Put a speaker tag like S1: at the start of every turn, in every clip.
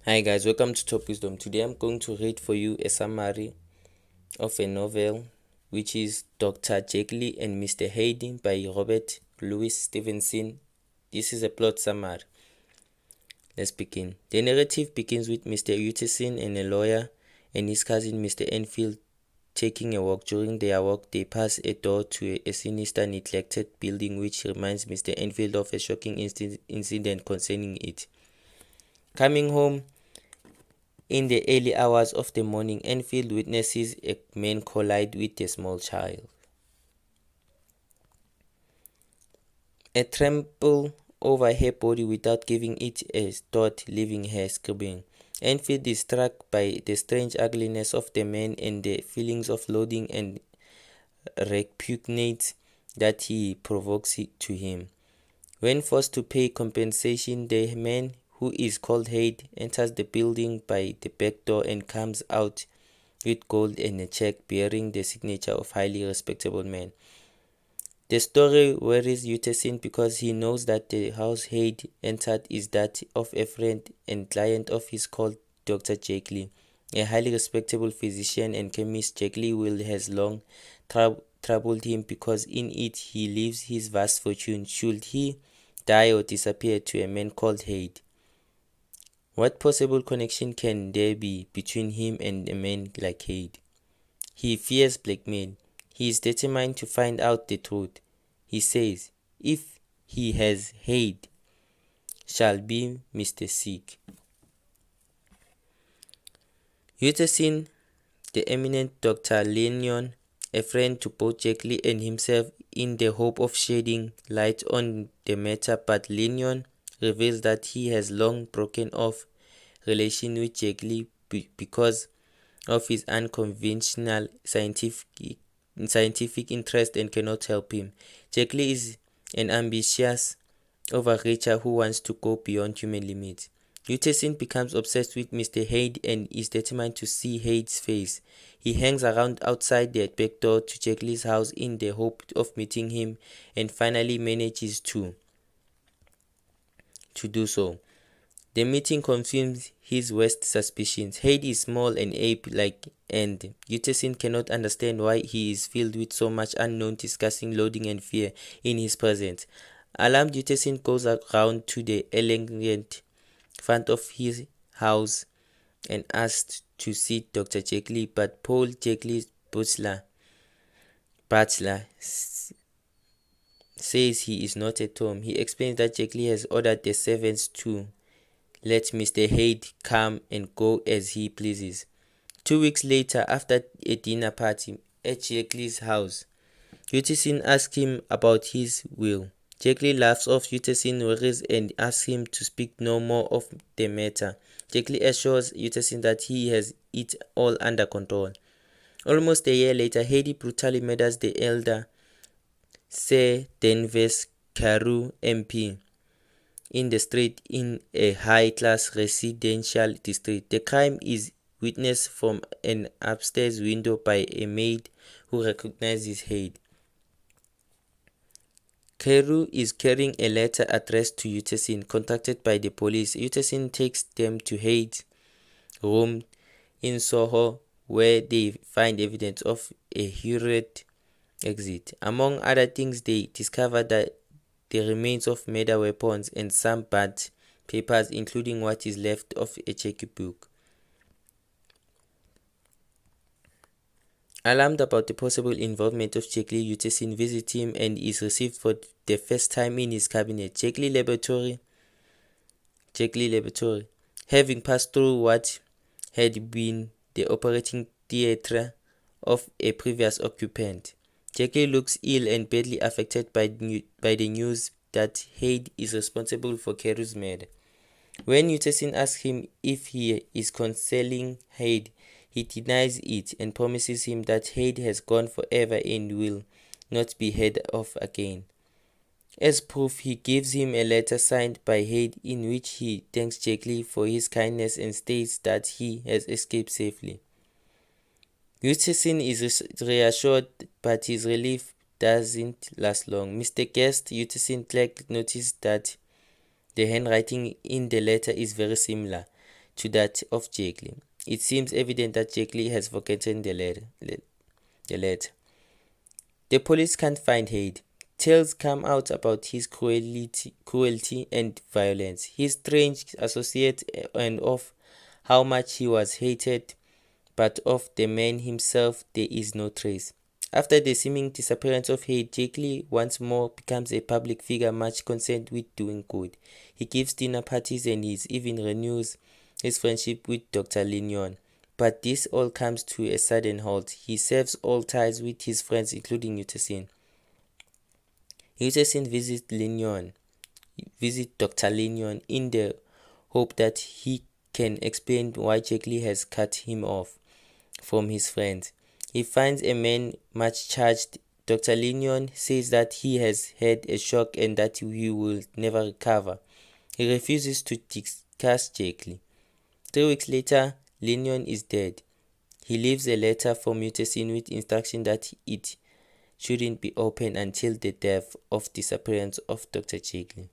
S1: Hi guys, welcome to Top Wisdom. Today I'm going to read for you a summary of a novel which is Dr. Jekyll and Mr. Hyde by Robert Louis Stevenson. This is a plot summary. Let's begin. The narrative begins with Mr. Utterson and a lawyer and his cousin Mr. Enfield taking a walk. During their walk, they pass a door to a sinister, neglected building which reminds Mr. Enfield of a shocking incident concerning it. Coming home, in the early hours of the morning, Enfield witnesses a man collide with a small child. A trample over her body without giving it a thought, leaving her screaming. Enfield is struck by the strange ugliness of the man and the feelings of loathing and repugnance that he provokes to him. When forced to pay compensation, the man, who is called Hyde, enters the building by the back door and comes out with gold and a check bearing the signature of highly respectable man. The story worries Utterson because he knows that the house Hyde entered is that of a friend and client of his called Dr. Jekyll, a highly respectable physician and chemist. Jekyll will has long troubled him because in it he leaves his vast fortune should he die or disappear to a man called Hyde. What possible connection can there be between him and a man like Hyde? He fears blackmail. He is determined to find out the truth. He says, if he has Hyde, shall be Mr. Sick. Utterson, the eminent Dr. Lennon, a friend to both Jekyll and himself in the hope of shedding light on the matter, but Lennon reveals that he has long broken off relation with Jekyll because of his unconventional scientific interest and cannot help him. Jekyll is an ambitious overreacher who wants to go beyond human limits. Utterson becomes obsessed with Mr. Hyde and is determined to see Hyde's face. He hangs around outside the back door to Jekyll's house in the hope of meeting him and finally manages to do so. The meeting confirms his worst suspicions. Hyde is small and ape-like, and Utterson cannot understand why he is filled with so much unknown, disgusting loathing and fear in his presence. Alarmed, Utterson goes around to the elegant front of his house and asks to see Dr. Jekyll, but Paul Jekyll's butler says he is not at home. He explains that Jekyll has ordered the servants to let Mr. Hyde come and go as he pleases. 2 weeks later, after a dinner party at Jekyll's house, Utterson asks him about his will. Jekyll laughs off Utterson's worries and asks him to speak no more of the matter. Jekyll assures Utterson that he has it all under control. Almost a year later, Hyde brutally murders the elder Sir Danvers Carew MP in the street in a high-class residential district. The crime is witnessed from an upstairs window by a maid who recognizes Hyde. Carew is carrying a letter addressed to Utterson, contacted by the police. Utterson takes them to Hyde's room in Soho, where they find evidence of a hurried exit. Among other things, they discover that the remains of murder weapons and some bad papers, including what is left of a checkbook. Alarmed about the possible involvement of Jekyll, Utterson visits him and is received for the first time in his cabinet. Jekyll Laboratory, having passed through what had been the operating theatre of a previous occupant. Jekyll looks ill and badly affected by the news that Hyde is responsible for Carew's murder. When Utterson asks him if he is concealing Hyde, he denies it and promises him that Hyde has gone forever and will not be heard of again. As proof, he gives him a letter signed by Hyde in which he thanks Jekyll for his kindness and states that he has escaped safely. Utterson is reassured, but his relief doesn't last long. Mr. Guest, Utterson clerk, noticed that the handwriting in the letter is very similar. to that of Jekyll. It seems evident that Jekyll has forgotten the letter. The police can't find Hyde. Tales come out about his cruelty and violence, his strange associates, and of how much he was hated, but of the man himself there is no trace. After the seeming disappearance of Hyde, Jekyll once more becomes a public figure much concerned with doing good. He gives dinner parties and he even renews his friendship with Dr. Linyon. But this all comes to a sudden halt. He severs all ties with his friends, including Utterson. Utterson visits Dr. Linyon in the hope that he can explain why Jekyll has cut him off from his friends. He finds a man much charged. Dr. Linyon says that he has had a shock and that he will never recover. He refuses to discuss Jekyll. 3 weeks later, Linyon is dead. He leaves a letter for Utterson with instruction that it shouldn't be opened until the death or disappearance of Dr. Jekyll.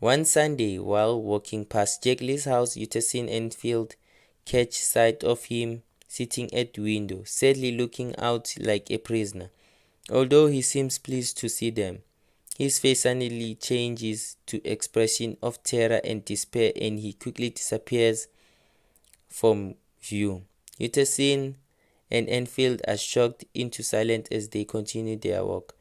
S1: One Sunday, while walking past Jekyll's house, Utterson and Field catch sight of him sitting at the window, sadly looking out like a prisoner. Although he seems pleased to see them, his face suddenly changes to expression of terror and despair, and he quickly disappears from view. Utterson and Enfield are shocked into silence as they continue their walk.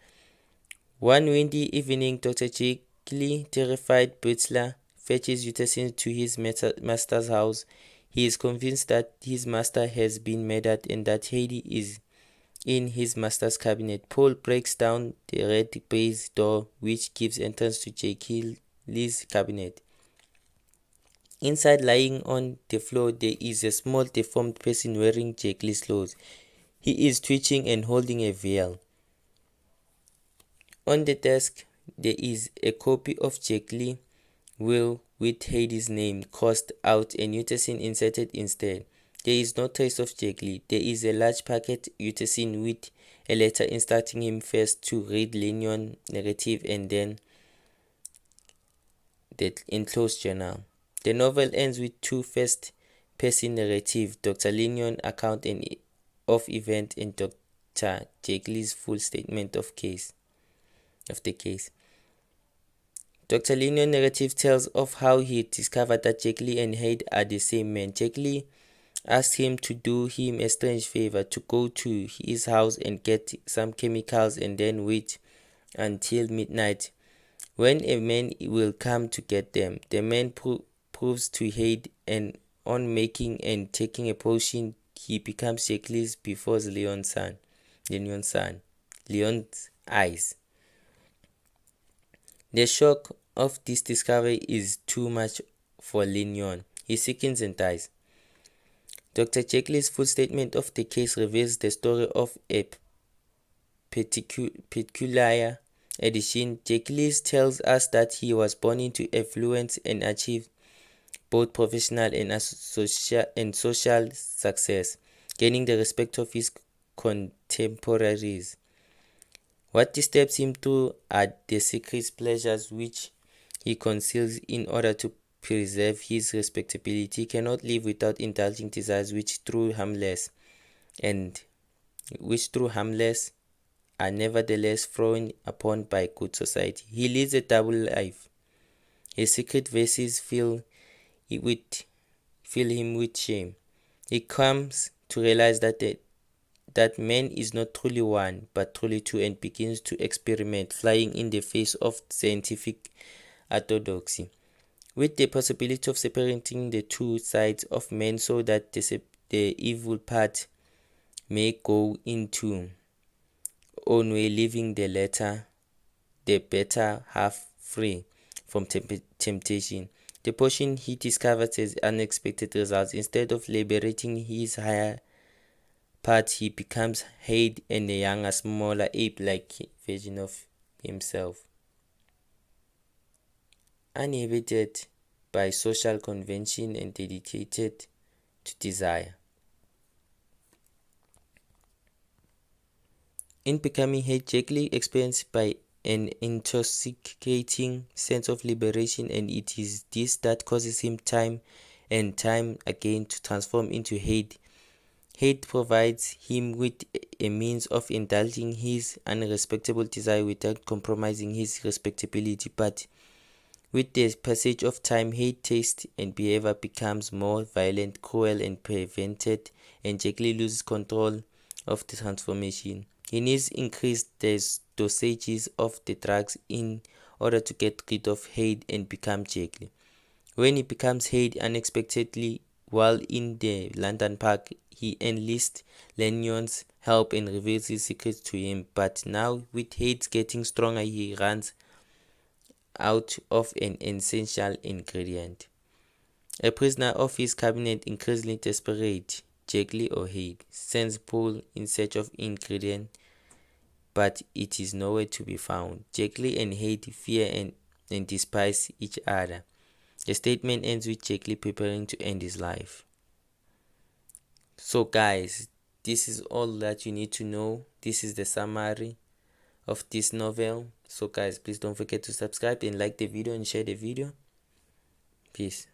S1: One windy evening, Dr. Jekyll, terrified butler, fetches Utterson to his master's house. He is convinced that his master has been murdered and that Hyde is in his master's cabinet. Paul breaks down the red baize door which gives entrance to Jekyll's cabinet. Inside, lying on the floor, there is a small deformed person wearing Jekyll's clothes. He is twitching and holding a vial. On the desk, there is a copy of Jekyll's will with Hyde's name crossed out and Utterson inserted instead. There is no trace of Jekyll. There is a large packet Utterson with a letter instructing him first to read Linyon's narrative and then the enclosed journal. The novel ends with 2 first-person narratives, Dr. Linyon's account of event and Dr. Jekyll's full statement of the case. Dr. Linyon's narrative tells of how he discovered that Jekyll and Hyde are the same man. Jekyll asked him to do him a strange favor, to go to his house and get some chemicals and then wait until midnight when a man will come to get them. The man proves to Hyde, and on making and taking a potion, he becomes Jekyll's before Leon's eyes. The shock of this discovery is too much for Linyon. He sickens and dies. Dr. Jekyll's full statement of the case reveals the story of a peculiar edition. Jekyll tells us that he was born into affluence and achieved both professional and social success, gaining the respect of his contemporaries. What disturbs him too are the secret pleasures which he conceals in order to preserve his respectability. He cannot live without indulging desires which, through harmless, are nevertheless frowned upon by good society. He leads a double life. His secret vices fill him with shame. He comes to realize that man is not truly one, but truly two, and begins to experiment, flying in the face of scientific orthodoxy, with the possibility of separating the two sides of man so that the evil part may go into own way, leaving the better half free from temptation. The potion he discovers has unexpected results. Instead of liberating his higher part, he becomes Hyde and a younger, smaller, ape-like version of himself. Uninhibited by social convention and dedicated to desire. In becoming Hyde, Jekyll experienced by an intoxicating sense of liberation, and it is this that causes him time and time again to transform into Hyde. Hyde provides him with a means of indulging his unrespectable desire without compromising his respectability, but with the passage of time, Hyde's taste and behavior becomes more violent, cruel, and prevented, and Jekyll loses control of the transformation. He needs increased dosages of the drugs in order to get rid of Hyde and become Jekyll. When he becomes Hyde unexpectedly while in the London park, he enlists Lennon's help and reveals his secrets to him. But now, with Hyde getting stronger, he runs out of an essential ingredient. A prisoner of his cabinet, increasingly desperate, Jekyll or Hyde, sends Paul in search of ingredient, but it is nowhere to be found. Jekyll and Hyde fear and despise each other. The statement ends with Jekyll preparing to end his life. So guys, this is all that you need to know. This is the summary of this novel. So guys, please don't forget to subscribe and like the video and share the video. Peace.